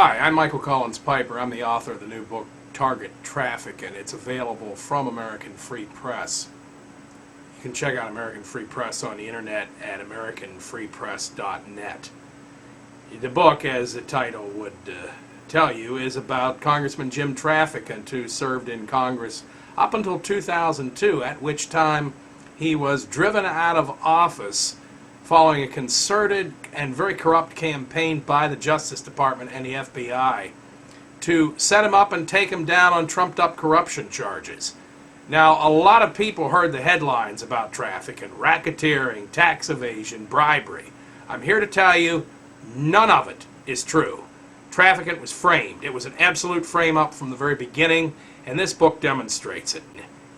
Hi, I'm Michael Collins Piper. I'm the author of the new book, Target Traficant. It's available from American Free Press. You can check out American Free Press on the internet at americanfreepress.net. The book, as the title would tell you, is about Congressman Jim Traficant, who served in Congress up until 2002, at which time he was driven out of office following a concerted and very corrupt campaign by the Justice Department and the FBI to set him up and take him down on trumped-up corruption charges. Now, a lot of people heard the headlines about Traficant, racketeering, tax evasion, bribery. I'm here to tell you, none of it is true. Traficant was framed. It was an absolute frame-up from the very beginning, and this book demonstrates it.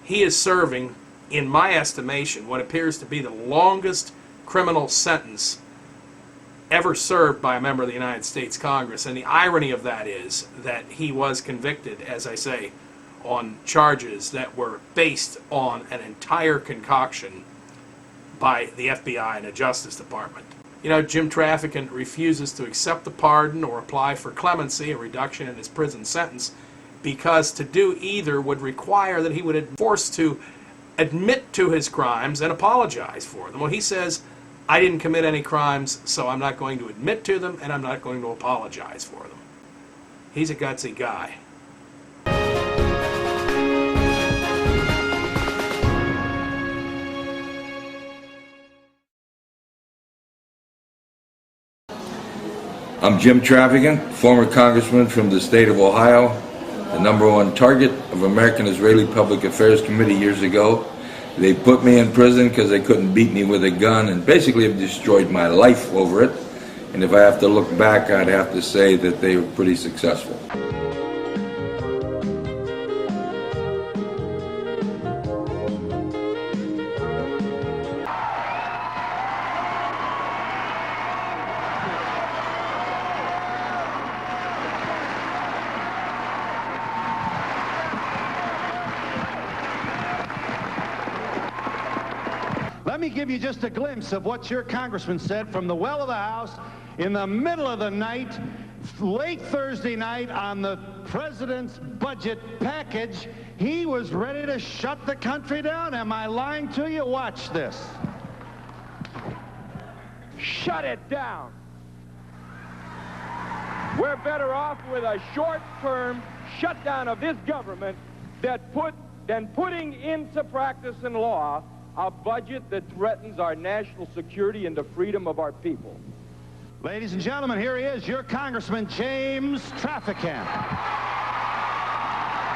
He is serving, in my estimation, what appears to be the longest criminal sentence ever served by a member of the United States Congress. And the irony of that is that he was convicted, as I say, on charges that were based on an entire concoction by the FBI and the Justice Department. You know, Jim Traficant refuses to accept the pardon or apply for clemency, a reduction in his prison sentence, because to do either would require that he would be forced to admit to his crimes and apologize for them. Well, he says, I didn't commit any crimes, so I'm not going to admit to them, and I'm not going to apologize for them. He's a gutsy guy. I'm Jim Traficant, former congressman from the state of Ohio, the #1 target of American-Israeli Public Affairs Committee years ago. They put me in prison because they couldn't beat me with a gun and basically have destroyed my life over it. And if I have to look back, I'd have to say that they were pretty successful. Let me give you just a glimpse of what your congressman said from the well of the House in the middle of the night, late Thursday night, on the president's budget package. He was ready to shut the country down. Am I lying to you? Watch this. Shut it down. We're better off with a short-term shutdown of this government than putting into practice and law a budget that threatens our national security and the freedom of our people. Ladies and gentlemen, here he is, your Congressman James Traficant.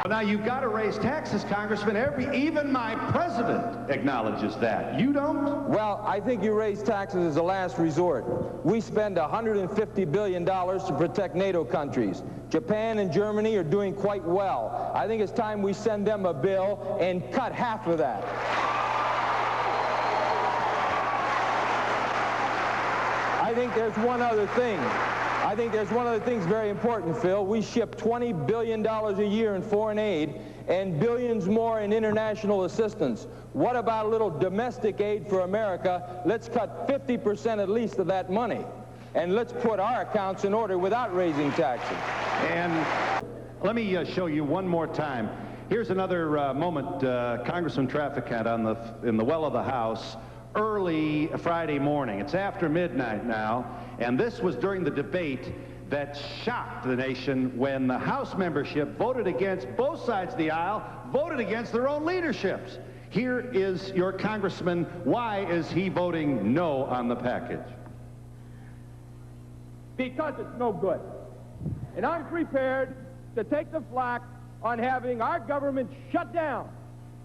Now, you've got to raise taxes, Congressman. Even my president acknowledges that. You don't? Well, I think you raise taxes as a last resort. We spend $150 billion to protect NATO countries. Japan and Germany are doing quite well. I think it's time we send them a bill and cut half of that. I think there's one other thing. I think there's one other thing that's very important, Phil. We ship $20 billion a year in foreign aid and billions more in international assistance. What about a little domestic aid for America? Let's cut 50% at least of that money. And let's put our accounts in order without raising taxes. And let me show you one more time. Here's another moment, Congressman Traficant in the well of the House. Early Friday morning. It's after midnight now, and this was during the debate that shocked the nation when the House membership voted against, both sides of the aisle, voted against their own leaderships. Here is your congressman. Why is he voting no on the package? Because it's no good. And I'm prepared to take the flak on having our government shut down,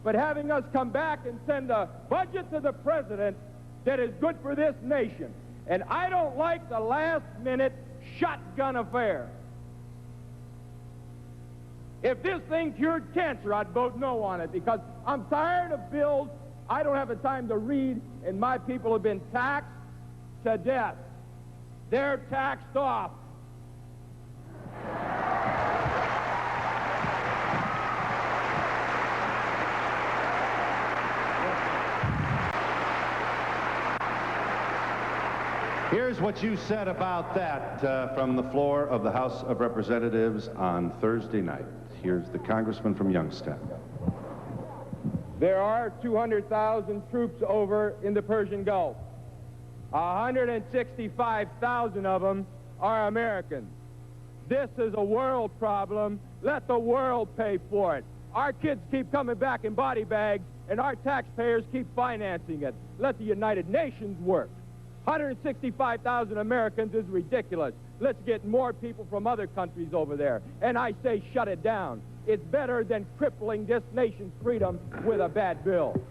but having us come back and send a budget to the president that is good for this nation. And I don't like the last-minute shotgun affair. If this thing cured cancer, I'd vote no on it, because I'm tired of bills I don't have the time to read, and my people have been taxed to death. They're taxed off. Here's what you said about that from the floor of the House of Representatives on Thursday night. Here's the congressman from Youngstown. There are 200,000 troops over in the Persian Gulf. 165,000 of them are Americans. This is a world problem. Let the world pay for it. Our kids keep coming back in body bags, and our taxpayers keep financing it. Let the United Nations work. 165,000 Americans is ridiculous. Let's get more people from other countries over there. And I say shut it down. It's better than crippling this nation's freedom with a bad bill.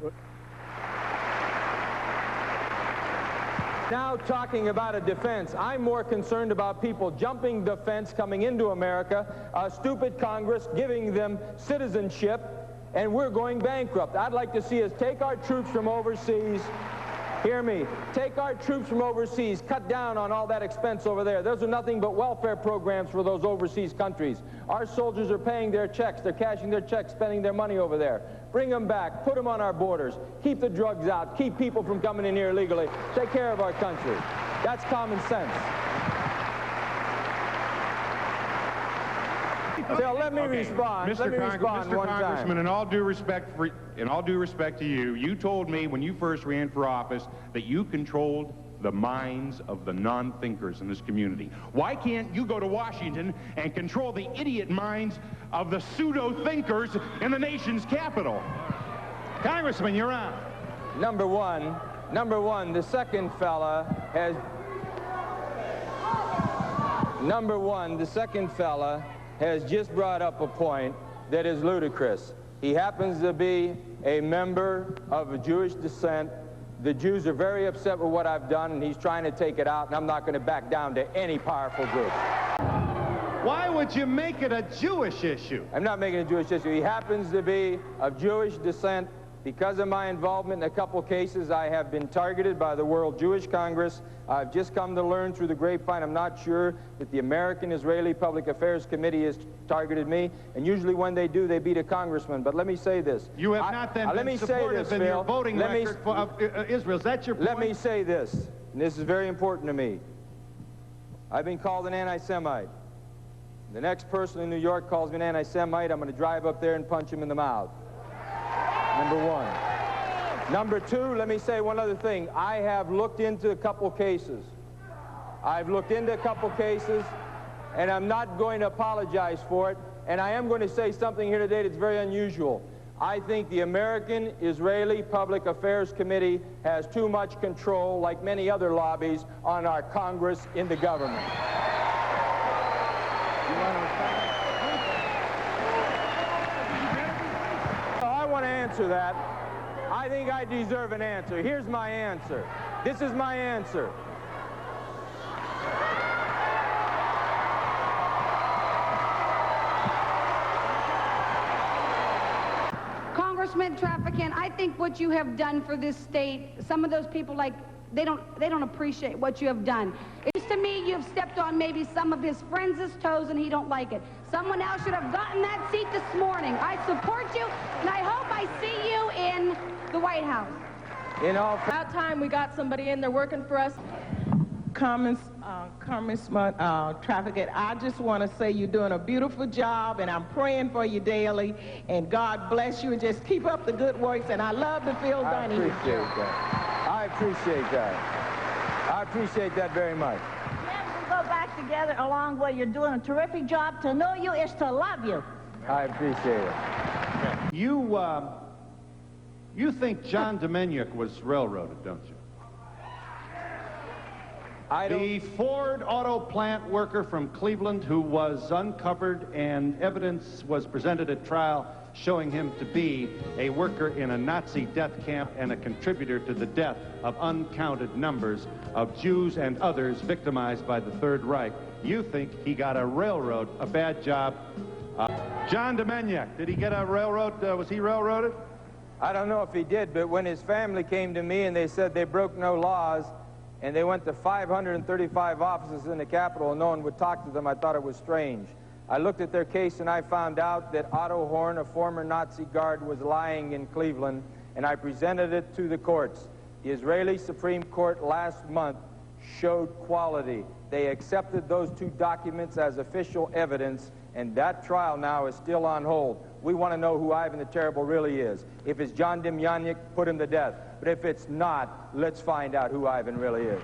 Now talking about a defense, I'm more concerned about people jumping the fence coming into America, a stupid Congress giving them citizenship, and we're going bankrupt. I'd like to see us take our troops from overseas. Hear me. Take our troops from overseas, cut down on all that expense over there. Those are nothing but welfare programs for those overseas countries. Our soldiers are paying their checks. They're cashing their checks, spending their money over there. Bring them back. Put them on our borders. Keep the drugs out. Keep people from coming in here illegally. Take care of our country. That's common sense. Phil, let me respond. Mr. Let me respond one Congressman, time. in all due respect to you, you told me when you first ran for office that you controlled the minds of the non-thinkers in this community. Why can't you go to Washington and control the idiot minds of the pseudo-thinkers in the nation's capital? Congressman, you're on. Number one, the second fella has... Number one, the second fella has just brought up a point that is ludicrous. He happens to be a member of a Jewish descent. The Jews are very upset with what I've done, and he's trying to take it out, and I'm not going to back down to any powerful group. Why would you make it a Jewish issue? I'm not making a Jewish issue. He happens to be of Jewish descent. Because of my involvement in a couple cases, I have been targeted by the World Jewish Congress. I've just come to learn through the grapevine. I'm not sure that the American-Israeli Public Affairs Committee has targeted me. And usually when they do, they beat a congressman. But let me say this. You have not then been supportive in your voting record for Israel. Is that your point? Let me say this, and this is very important to me. I've been called an anti-Semite. The next person in New York calls me an anti-Semite, I'm going to drive up there and punch him in the mouth. Number one. Number two, let me say one other thing. I have looked into a couple cases. And I'm not going to apologize for it. And I am going to say something here today that's very unusual. I think the American-Israeli Public Affairs Committee has too much control, like many other lobbies, on our Congress in the government. I want to answer that. I think I deserve an answer. Here's my answer. This is my answer. Congressman Traficant, I think what you have done for this state, some of those people, like, they don't appreciate what you have done. It's to me you've stepped on maybe some of his friends' toes and he don't like it. Someone else should have gotten that seat this morning. I support you, and I hope I see you in the White House. About time we got somebody in there working for us. Congressman Traficant, I just want to say you're doing a beautiful job, and I'm praying for you daily, and God bless you, and just keep up the good works, and I love the Phil Dunning. I appreciate that. I appreciate that very much. Yeah, we go back together along where you're doing a terrific job. To know you is to love you. I appreciate it. You think John Domeniuk was railroaded, don't you? The Ford auto plant worker from Cleveland who was uncovered and evidence was presented at trial showing him to be a worker in a Nazi death camp and a contributor to the death of uncounted numbers of Jews and others victimized by the Third Reich. You think he got a bad job. John Domeniuk, did he get a railroad? Was he railroaded? I don't know if he did, but when his family came to me and they said they broke no laws, and they went to 535 offices in the Capitol and no one would talk to them, I thought it was strange. I looked at their case and I found out that Otto Horn, a former Nazi guard, was lying in Cleveland, and I presented it to the courts. The Israeli Supreme Court last month showed quality. They accepted those two documents as official evidence, and that trial now is still on hold. We want to know who Ivan the Terrible really is. If it's John Demjanjuk, put him to death. But if it's not, let's find out who Ivan really is.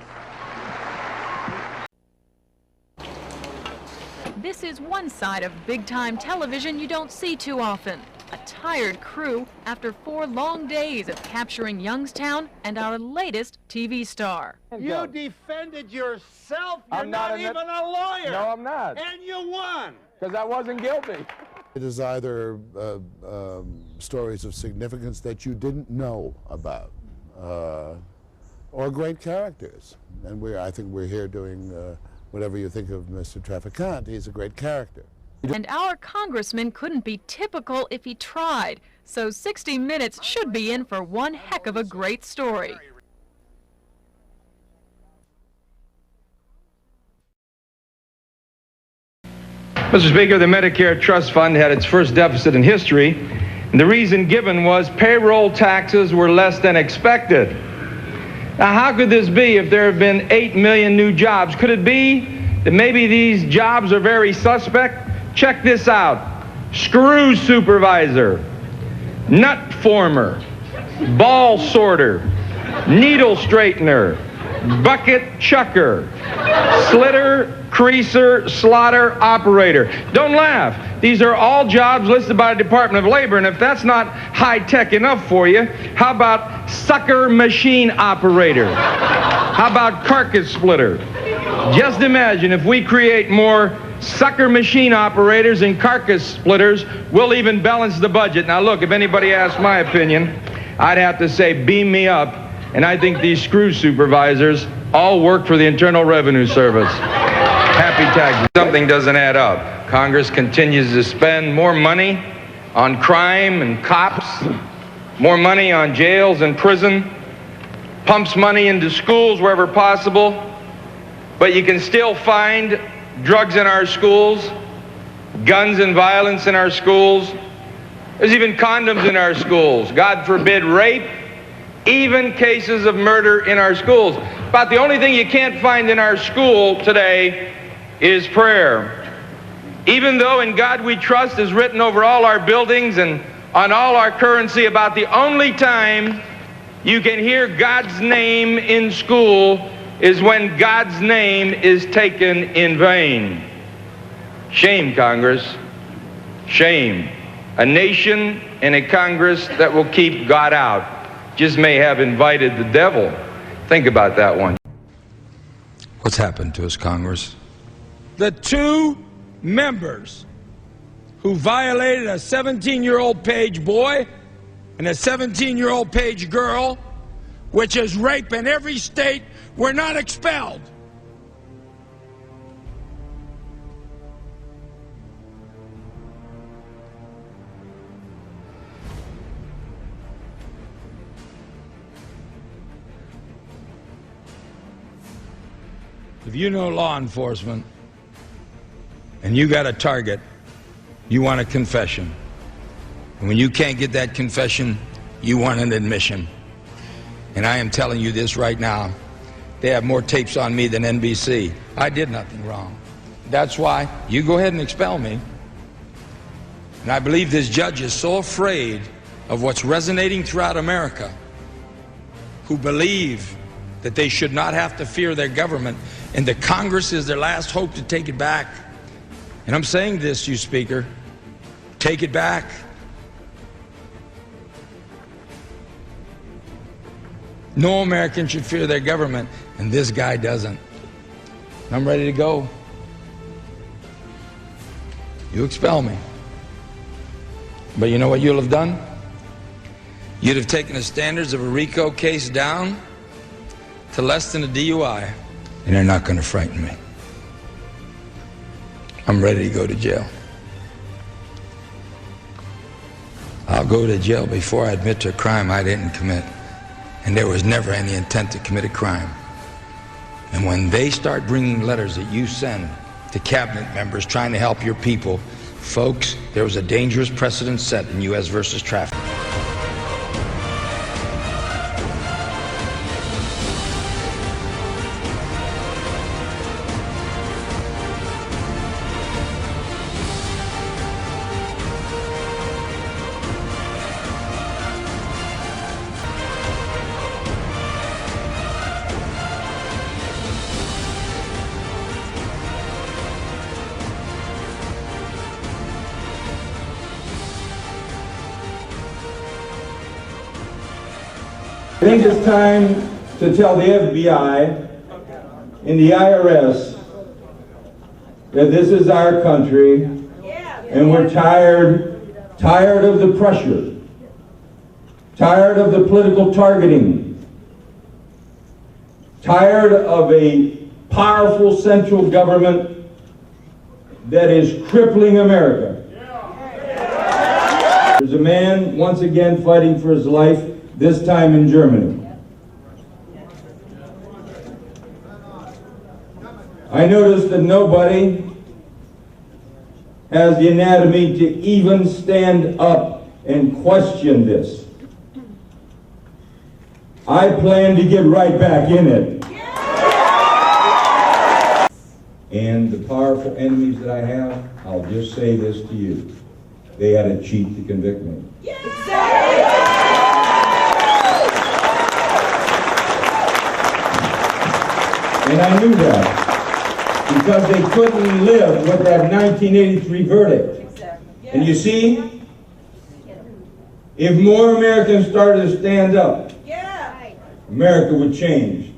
This is one side of big-time television you don't see too often. A tired crew after 4 long days of capturing Youngstown and our latest TV star. You defended yourself. You're I'm not not even a lawyer. No, I'm not. And you won. Because I wasn't guilty. It is either stories of significance that you didn't know about, or great characters. And I think we're here doing whatever you think of Mr. Traficant. He's a great character. And our congressman couldn't be typical if he tried, so 60 Minutes should be in for one heck of a great story. Mr. Speaker, the Medicare Trust Fund had its first deficit in history, and the reason given was payroll taxes were less than expected. Now, how could this be if there have been 8 million new jobs? Could it be that maybe these jobs are very suspect? Check this out. Screw supervisor, nut former, ball sorter, needle straightener, bucket chucker, slitter, creaser, slaughter operator. Don't laugh. These are all jobs listed by the Department of Labor, and if that's not high-tech enough for you, how about sucker machine operator? How about carcass splitter? Just imagine if we create more sucker machine operators and carcass splitters, we'll even balance the budget. Now look, if anybody asks my opinion, I'd have to say beam me up, and I think these screw supervisors all work for the Internal Revenue Service. Happy taxes. Something doesn't add up. Congress continues to spend more money on crime and cops, more money on jails and prison, pumps money into schools wherever possible, but you can still find drugs in our schools, guns and violence in our schools. There's even condoms in our schools. God forbid rape, even cases of murder in our schools. About the only thing you can't find in our school today is prayer. Even though In God We Trust is written over all our buildings and on all our currency, about the only time you can hear God's name in school is when God's name is taken in vain. Shame, Congress. Shame. A nation and a Congress that will keep God out just may have invited the devil. Think about that one. What's happened to us, Congress? The 2 members who violated a 17-year-old page boy and a 17-year-old page girl, which is rape in every state, were not expelled. If you know law enforcement and you got a target, you want a confession. And when you can't get that confession, you want an admission. And I am telling you this right now. They have more tapes on me than NBC. I did nothing wrong. That's why you go ahead and expel me. And I believe this judge is so afraid of what's resonating throughout America, who believe that they should not have to fear their government, and the Congress is their last hope to take it back. And I'm saying this, you Speaker, take it back. No American should fear their government, and this guy doesn't. I'm ready to go. You expel me. But you know what you'll have done? You'd have taken the standards of a RICO case down to less than a DUI, and they're not going to frighten me. I'm ready to go to jail. I'll go to jail before I admit to a crime I didn't commit. And there was never any intent to commit a crime. And when they start bringing letters that you send to cabinet members trying to help your people, folks, there was a dangerous precedent set in U.S. versus Traficant. I think it's time to tell the FBI and the IRS that this is our country and we're tired of the pressure, tired of the political targeting, tired of a powerful central government that is crippling America. There's a man once again fighting for his life, this time in Germany. I noticed that nobody has the anatomy to even stand up and question this. I plan to get right back in it. And the powerful enemies that I have, I'll just say this to you. They had to cheat to convict me. And I knew that because they couldn't live with that 1983 verdict. And you see, if more Americans started to stand up, America would change.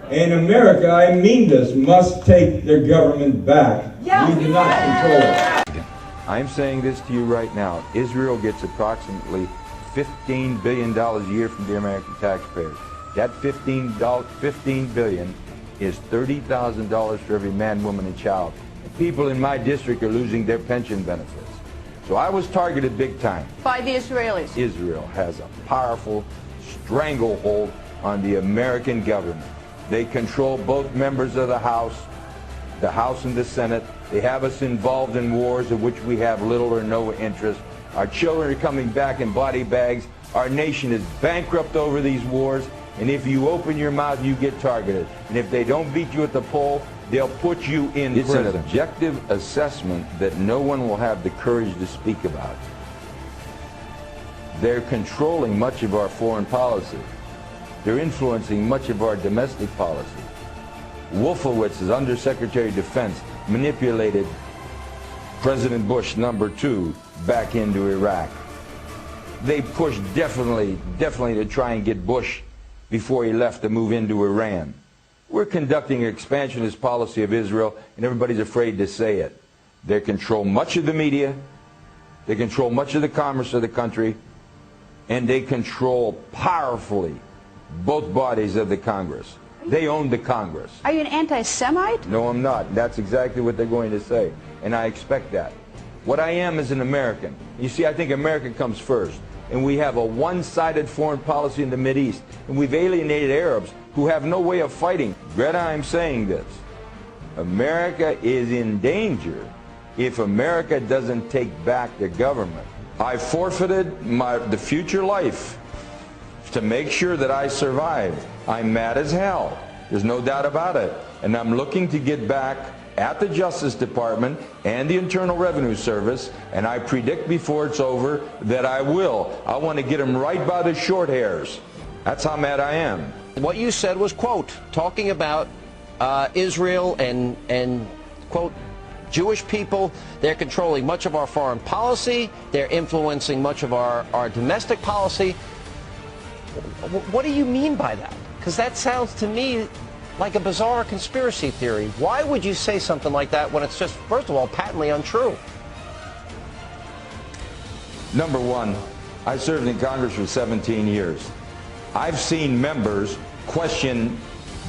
And America, I mean this, must take their government back. We do not control it. I'm saying this to you right now. Israel gets approximately $15 billion a year from the American taxpayers. That $15 billion is $30,000 for every man, woman, and child. And people in my district are losing their pension benefits. So I was targeted big time. By the Israelis. Israel has a powerful stranglehold on the American government. They control both members of the House and the Senate. They have us involved in wars of which we have little or no interest. Our children are coming back in body bags. Our nation is bankrupt over these wars. And if you open your mouth, you get targeted. And if they don't beat you at the poll, they'll put you in prison. It's an objective assessment that no one will have the courage to speak about. They're controlling much of our foreign policy. They're influencing much of our domestic policy. Wolfowitz, as Undersecretary of Defense, manipulated President Bush #2 back into Iraq. They pushed definitely to try and get Bush before he left to move into Iran. We're conducting an expansionist policy of Israel, and everybody's afraid to say it. They control much of the media, they control much of the commerce of the country, and they control powerfully both bodies of the Congress. They own the Congress. Are you an anti-Semite? No, I'm not. That's exactly what they're going to say, and I expect that. What I am is an American. You see, I think America comes first, and we have a one-sided foreign policy in the Mideast, and we've alienated Arabs who have no way of fighting. Greta, I'm saying this. America is in danger if America doesn't take back the government. I forfeited the future life to make sure that I survive. I'm mad as hell. There's no doubt about it. And I'm looking to get back at the Justice Department and the Internal Revenue Service, and I predict before it's over that I will. I want to get them right by the short hairs. That's how mad I am. What you said was, quote, talking about Israel and quote, Jewish people. They're controlling much of our foreign policy. They're influencing much of our domestic policy. What do you mean by that? Because that sounds to me like a bizarre conspiracy theory. Why would you say something like that when it's just, first of all, patently untrue? Number one, I served in Congress for 17 years. I've seen members question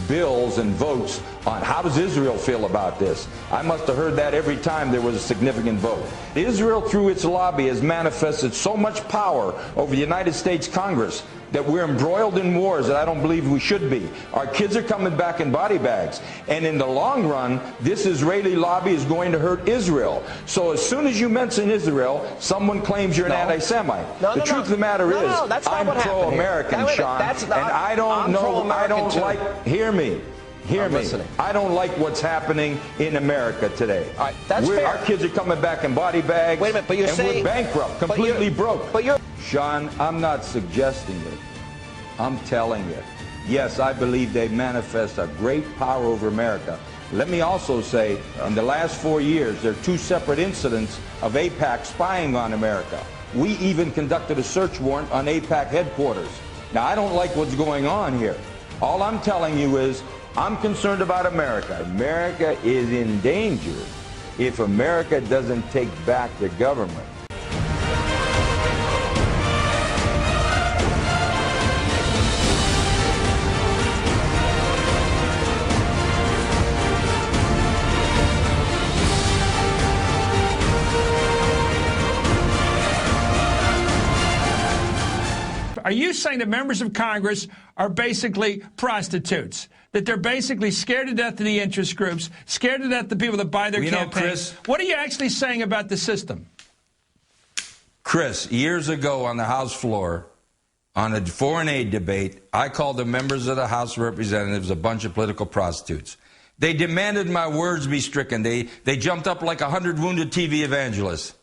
bills and votes on how does Israel feel about this. I must have heard that every time there was a significant vote. Israel, through its lobby, has manifested so much power over the United States Congress that we're embroiled in wars that I don't believe we should be. Our kids are coming back in body bags. And in the long run, this Israeli lobby is going to hurt Israel. So as soon as you mention Israel, someone claims you're an anti-Semite. The truth of the matter is, I'm pro-American, Sean, and I don't like, hear me. Hear me. I don't like what's happening in America today. All right, that's fair. Our kids are coming back in body bags. Wait a minute, but you're saying we're bankrupt, completely broke. Sean, I'm not suggesting it. I'm telling you. Yes, I believe they manifest a great power over America. Let me also say, in the last 4 years, there are 2 separate incidents of AIPAC spying on America. We even conducted a search warrant on AIPAC headquarters. Now, I don't like what's going on here. All I'm telling you is I'm concerned about America. America is in danger if America doesn't take back the government. Are you saying that members of Congress are basically prostitutes? That they're basically scared to death of the interest groups, scared to death of the people that buy their campaigns? Chris, what are you actually saying about the system? Chris, years ago on the House floor, on a foreign aid debate, I called the members of the House of Representatives a bunch of political prostitutes. They demanded my words be stricken. They jumped up like 100 wounded TV evangelists.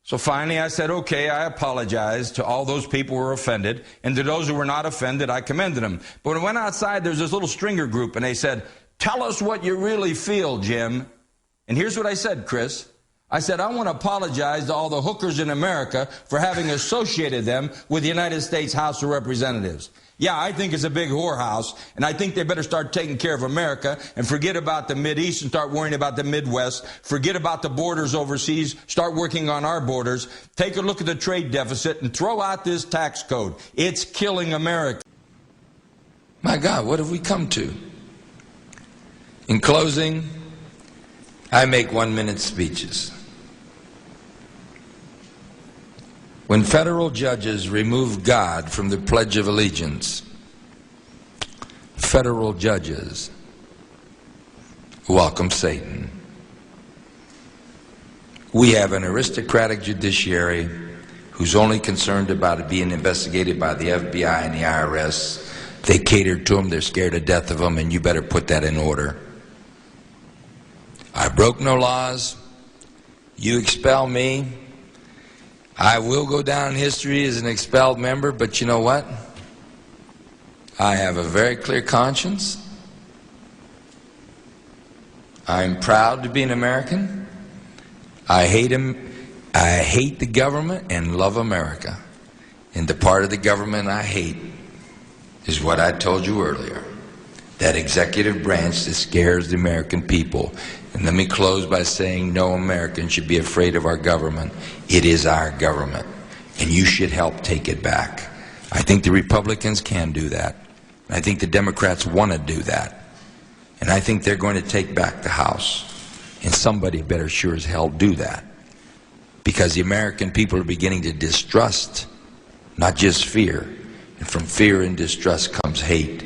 So finally I said, okay, I apologize to all those people who were offended, and to those who were not offended, I commended them. But when I went outside, there's this little stringer group, and they said, tell us what you really feel, Jim. And here's what I said, Chris. I said, I want to apologize to all the hookers in America for having associated them with the United States House of Representatives. Yeah, I think it's a big whorehouse, and I think they better start taking care of America and forget about the Mideast and start worrying about the Midwest. Forget about the borders overseas. Start working on our borders. Take a look at the trade deficit and throw out this tax code. It's killing America. My God, what have we come to? In closing, I make 1-minute speeches. When federal judges remove God from the Pledge of Allegiance, federal judges welcome Satan. We have an aristocratic judiciary who's only concerned about it being investigated by the FBI and the IRS. They cater to them, they're scared to death of them, and you better put that in order. I broke no laws. You expel me, I will go down in history as an expelled member, but you know what? I have a very clear conscience. I'm proud to be an American. I hate the government and love America. And the part of the government I hate is what I told you earlier. That executive branch that scares the American people. And let me close by saying no American should be afraid of our government. It is our government, and you should help take it back. I think the Republicans can do that. I think the Democrats want to do that. And I think they're going to take back the House. And somebody better sure as hell do that. Because the American people are beginning to distrust, not just fear. And from fear and distrust comes hate.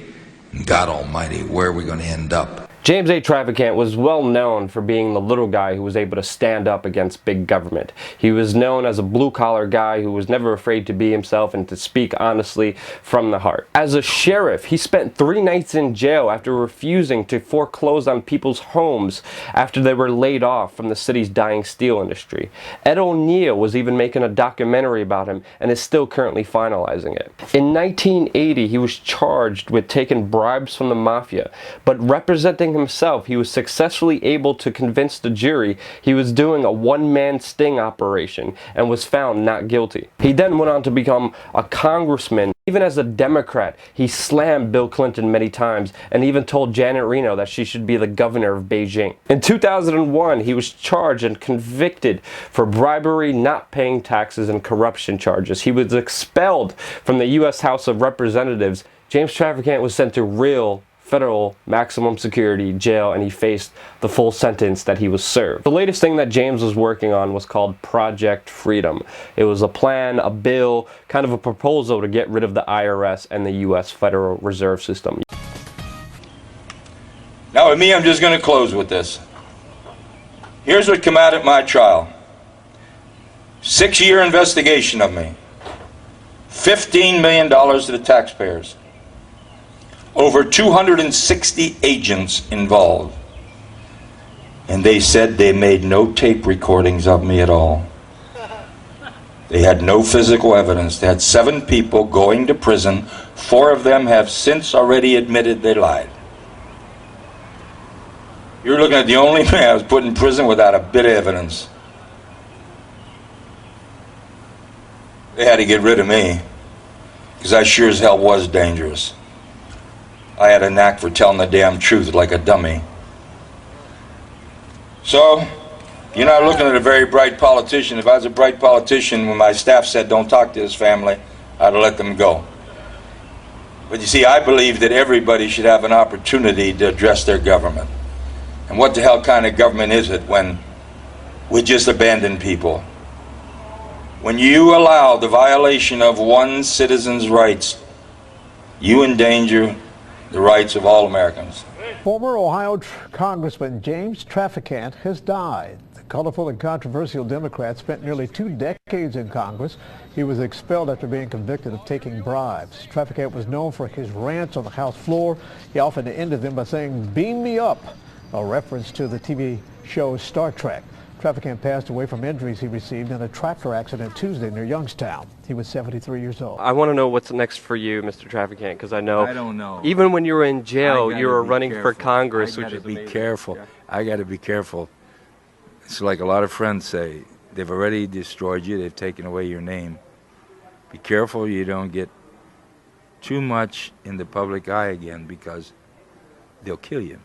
And God Almighty, where are we going to end up? James A. Traficant was well known for being the little guy who was able to stand up against big government. He was known as a blue-collar guy who was never afraid to be himself and to speak honestly from the heart. As a sheriff, he spent 3 nights in jail after refusing to foreclose on people's homes after they were laid off from the city's dying steel industry. Ed O'Neill was even making a documentary about him and is still currently finalizing it. In 1980, he was charged with taking bribes from the mafia, but representing himself, he was successfully able to convince the jury he was doing a one-man sting operation and was found not guilty. He then went on to become a congressman. Even as a Democrat, he slammed Bill Clinton many times and even told Janet Reno that she should be the governor of Beijing. In 2001, he was charged and convicted for bribery, not paying taxes, and corruption charges. He was expelled from the U.S. House of Representatives. James Traficant was sent to real federal maximum security jail, and he faced the full sentence that he was served. The latest thing that James was working on was called Project Freedom. It was a plan, a bill, kind of a proposal to get rid of the IRS and the U.S. Federal Reserve System. Now with me, I'm just going to close with this. Here's what came out at my trial. 6-year investigation of me. $15 million to the taxpayers. Over 260 agents involved. And they said they made no tape recordings of me at all. They had no physical evidence. They had 7 people going to prison. 4 of them have since already admitted they lied. You're looking at the only man I was put in prison without a bit of evidence. They had to get rid of me. because I sure as hell was dangerous. I had a knack for telling the damn truth like a dummy. So, you're not looking at a very bright politician. If I was a bright politician, when my staff said don't talk to his family, I'd have let them go. But you see, I believe that everybody should have an opportunity to address their government. And what the hell kind of government is it when we just abandon people? When you allow the violation of one citizen's rights, you endanger the rights of all Americans. Former Ohio Congressman James Traficant has died. The colorful and controversial Democrat spent nearly 2 decades in Congress. He was expelled after being convicted of taking bribes. Traficant was known for his rants on the House floor. He often ended them by saying, "Beam me up," a reference to the TV show Star Trek. Traficant passed away from injuries he received in a tractor accident Tuesday near Youngstown. He was 73 years old. I want to know what's next for you, Mr. Traficant, because I don't know. Even when you were in jail, you were running for Congress, I which is be amazing. careful. I got to be careful. It's like a lot of friends say, they've already destroyed you, they've taken away your name. Be careful you don't get too much in the public eye again, because they'll kill you.